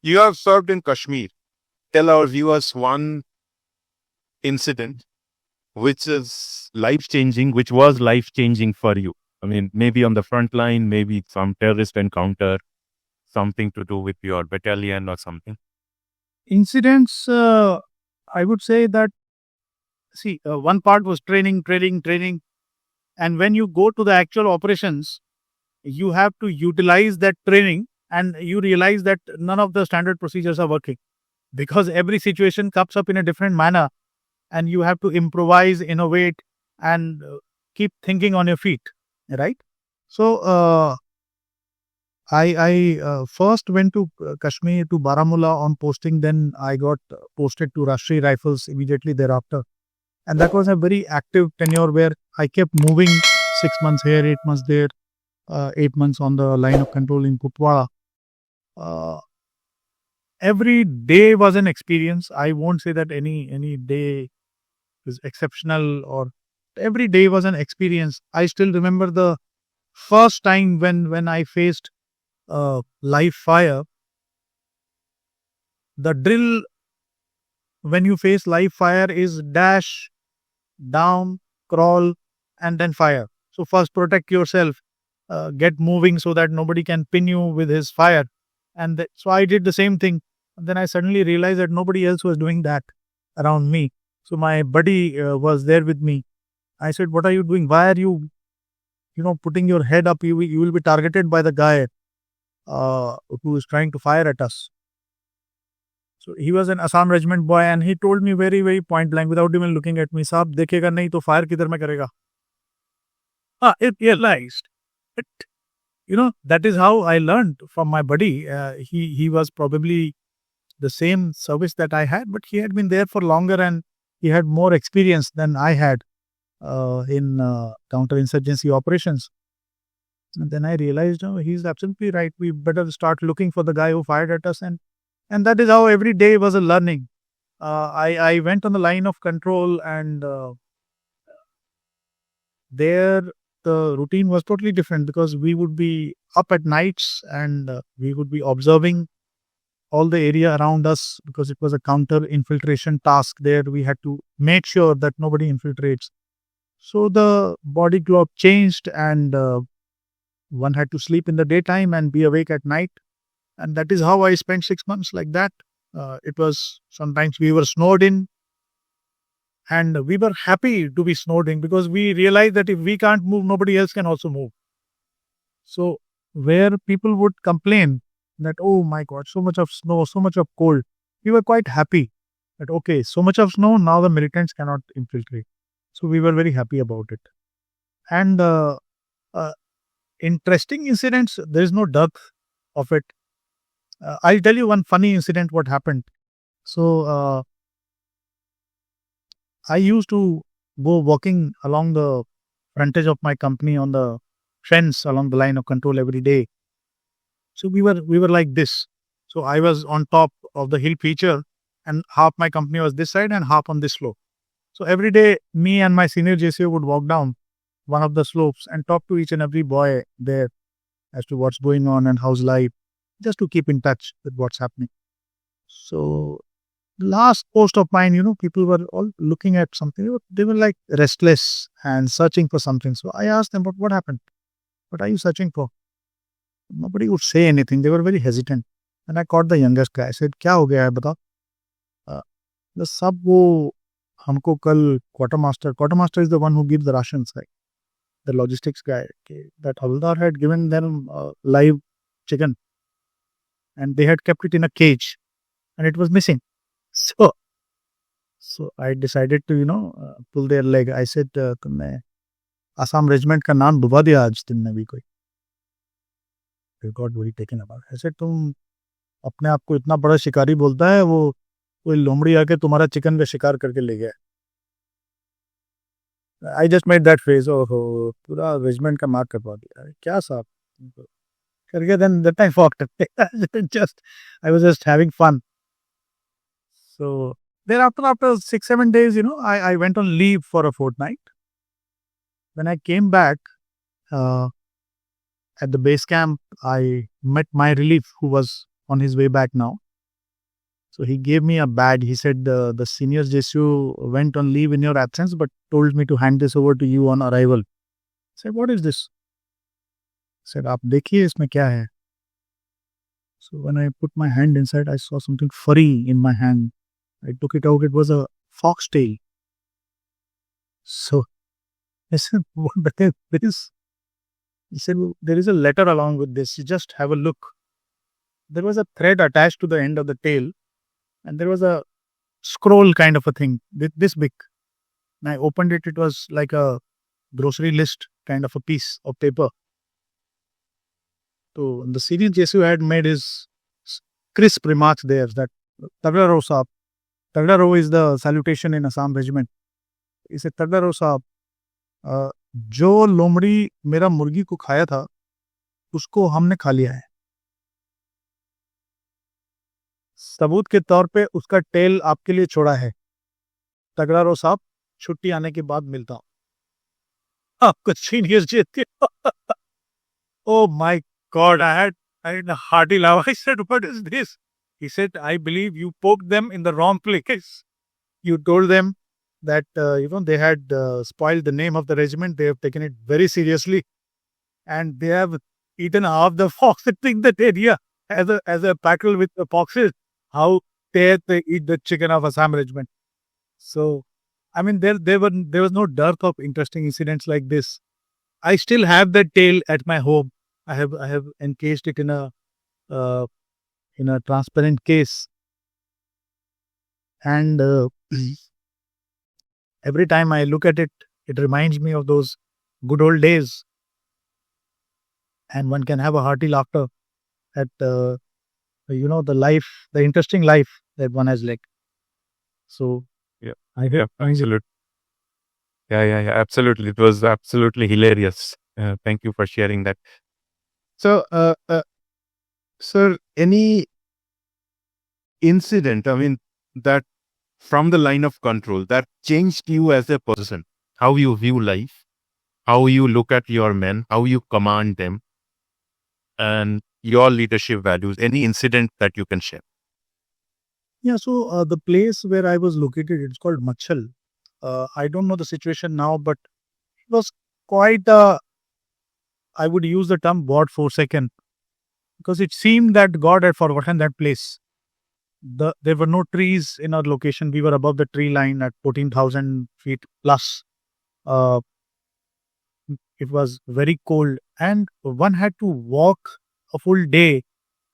You have served in Kashmir. Tell our viewers one incident which is life changing, which was life changing for you. I mean, maybe on the front line, maybe some terrorist encounter, something to do with your battalion or something. Incidents, I would say that, see, one part was training. And when you go to the actual operations, you have to utilize that training and you realize that none of the standard procedures are working because every situation comes up in a different manner and you have to improvise, innovate, and keep thinking on your feet, right? So, I first went to Kashmir, to Baramulla on posting. Then I got posted to Rashtriya Rifles immediately thereafter. And that was a very active tenure where I kept moving 6 months here, 8 months there, 8 months on the line of control in Kutwara. Every day was an experience. I won't say that any day is exceptional, or every day was an experience. I still remember the first time when I faced live fire. The drill when you face live fire is dash, down, crawl, and then fire. So first protect yourself, get moving so that nobody can pin you with his fire. And so I did the same thing. And then I suddenly realized that nobody else was doing that around me. So my buddy was there with me. I said, "What are you doing? Why are you, putting your head up? You will be targeted by the guy who is trying to fire at us." So he was an Assam regiment boy, and he told me very, very point blank, without even looking at me, "Saab, dekhega nahi to fire kidhar mein karega?" It realized. But, that is how I learned from my buddy. He was probably the same service that I had, but he had been there for longer and he had more experience than I had in counterinsurgency operations. And then I realized, oh, he's absolutely right. We better start looking for the guy who fired at us. And that is how every day was a learning. I went on the line of control, and there the routine was totally different because we would be up at nights and we would be observing all the area around us because it was a counter infiltration task there. We had to make sure that nobody infiltrates. So the body clock changed, and one had to sleep in the daytime and be awake at night. And that is how I spent 6 months like that. It was, sometimes we were snowed in, and we were happy to be snowed in because we realized that if we can't move, nobody else can also move. So where people would complain that, "Oh my God, so much of snow, so much of cold," we were quite happy that, okay, so much of snow, now the militants cannot infiltrate. So we were very happy about it. And interesting incidents, there is no dearth of it. I'll tell you one funny incident what happened. So I used to go walking along the frontage of my company on the fence along the line of control every day. So we were like this. So I was on top of the hill feature, and half my company was this side and half on this slope. So every day, me and my senior JCO would walk down one of the slopes and talk to each and every boy there as to what's going on and how's life, just to keep in touch with what's happening. So last post of mine, people were all looking at something. They were like restless and searching for something. So I asked them, "But what happened? What are you searching for?" Nobody would say anything. They were very hesitant. And I caught the youngest guy. I said, "क्या हो गया है बताओ?" The सब वो हमको कल quartermaster is the one who gives the rations, right? The logistics guy. Okay, that Havildar had given them live chicken, and they had kept it in a cage, and it was missing. So I decided to pull their leg. I said, "तुमने Assam regiment का नाम डुबा दिया आज दिन में भी कोई." They got very taken aback. I said, "तुम अपने आप को इतना बड़ा शिकारी बोलता है, वो कोई लोमड़ी आके तुम्हारा चिकन का शिकार करके ले गया." I just made that face. Oh, पूरा regiment का मार्क करवा दिया. क्या साहब करके, then that I walked away. I was just having fun. So thereafter, after 6-7 days, I went on leave for a fortnight. When I came back at the base camp, I met my relief who was on his way back now. So he gave me a badge. He said, the senior JSU went on leave in your absence, but told me to hand this over to you on arrival. I said, what is this? I said, आप देखिए इसमें क्या है. So when I put my hand inside, I saw something furry in my hand. I took it out. It was a foxtail. So I said, what the heck is this? He said, well, there is a letter along with this. You just have a look. There was a thread attached to the end of the tail, and there was a scroll kind of a thing, this big. And I opened it. It was like a grocery list kind of a piece of paper. So the senior JSU had made his crisp remarks there that Tagda Rao Saab. Tagda Rao is the salutation in Assam regiment. He said, Tagda Rao Saab, जो लोमड़ी मेरा मुर्गी को खाया था उसको हमने खा लिया है. सबूत के तौर पे उसका टेल आपके लिए छोड़ा है. तगड़ा रहो साहब, छुट्टी आने के बाद मिलता हूं. आपको senior Jeet. Oh my God, I had a hearty laugh. I said, what is this? He said, I believe you poked them in the wrong place. You told them that, they had spoiled the name of the regiment. They have taken it very seriously. And they have eaten half the fox in that area as a battle with the foxes. How they eat the chicken of Assam regiment. So, I mean, there was no dearth of interesting incidents like this. I still have that tail at my home. I have encased it in a transparent case, and every time I look at it, it reminds me of those good old days, and one can have a hearty laughter at the interesting life that one has led. So Yeah. I Yeah, absolutely. Yeah, absolutely. It was absolutely hilarious. Thank you for sharing that. So, sir, any incident, that from the line of control that changed you as a person, how you view life, how you look at your men, how you command them, and your leadership values, any incident that you can share? Yeah, so the place where I was located, it's called Machal. I don't know the situation now, but it was quite I would use the term God forsaken, because it seemed that God had forgotten that place. There were no trees in our location. We were above the tree line at 14,000 feet plus. It was very cold, and one had to walk a full day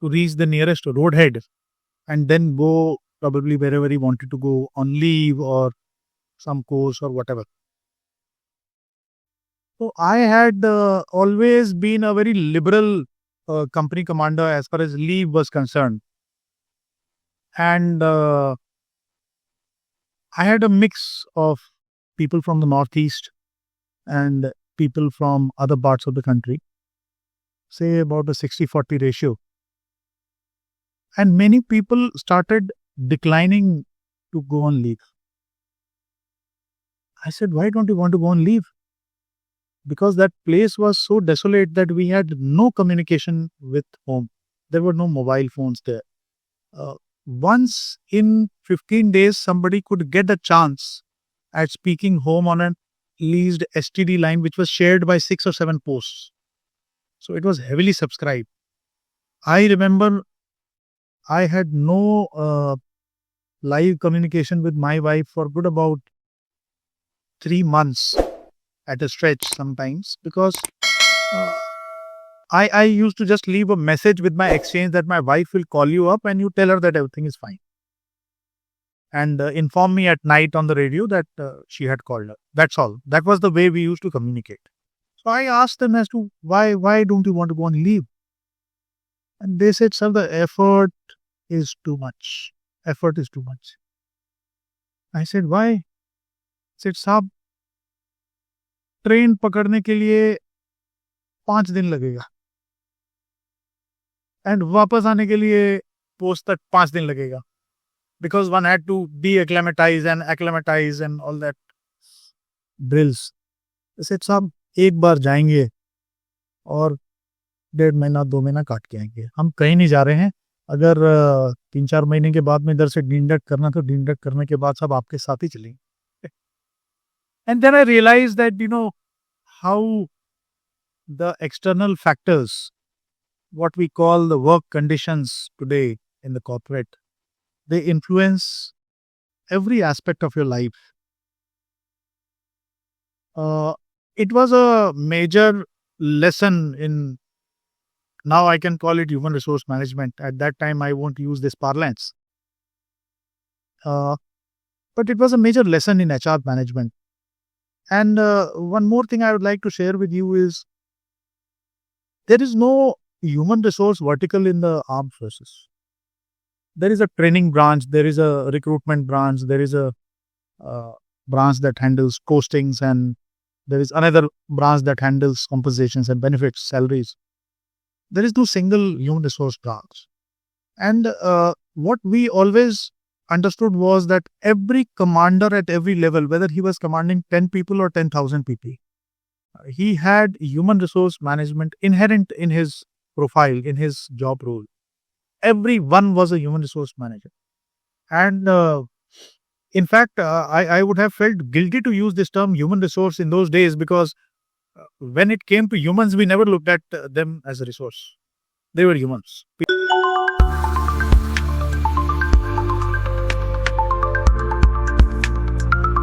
to reach the nearest roadhead and then go probably wherever he wanted to go on leave or some course or whatever. So I had always been a very liberal company commander as far as leave was concerned. And I had a mix of people from the Northeast and people from other parts of the country, say about a 60-40 ratio. And many people started declining to go on leave. I said, why don't you want to go on leave? Because that place was so desolate that we had no communication with home. There were no mobile phones there. Once in 15 days, somebody could get a chance at speaking home on a leased STD line, which was shared by 6 or 7 posts. So it was heavily subscribed. I remember I had no live communication with my wife for good about 3 months at a stretch sometimes, because I used to just leave a message with my exchange that my wife will call you up and you tell her that everything is fine. And inform me at night on the radio that she had called her. That's all. That was the way we used to communicate. So I asked them as to why don't you want to go on leave? And they said, sir, the effort is too much. Effort is too much. I said, why? I said, साहब, train पकड़ने के लिए 5 दिन लगेगा and वापस आने के लिए पोस्ट तक 5 दिन लगेगा, because one had to de-acclimatize and acclimatize and all that drills. I said, साहब, एक बार जाएंगे और 1.5 महीना 2 महीना काट के आएंगे. हम कहीं नहीं जा रहे हैं. अगर 3-4 महीने के बाद में इधर से डिंडक करना, तो डिंडक करने के बाद सब आपके साथ ही चलेंगे. And then I realized that, how the external factors, what we call the work conditions today in the corporate, they influence every aspect of your life. It was a major lesson in, now I can call it human resource management. At that time, I won't use this parlance. But it was a major lesson in HR management. And one more thing I would like to share with you is, there is no human resource vertical in the armed forces. There is a training branch, there is a recruitment branch, there is a branch that handles postings, and there is another branch that handles compensations and benefits, salaries. There is no single human resource branch. And what we always understood was that every commander at every level, whether he was commanding 10 people or 10,000 people, he had human resource management inherent in his profile, in his job role. Everyone was a human resource manager. And in fact, I would have felt guilty to use this term human resource in those days, because when it came to humans, we never looked at them as a resource. They were humans.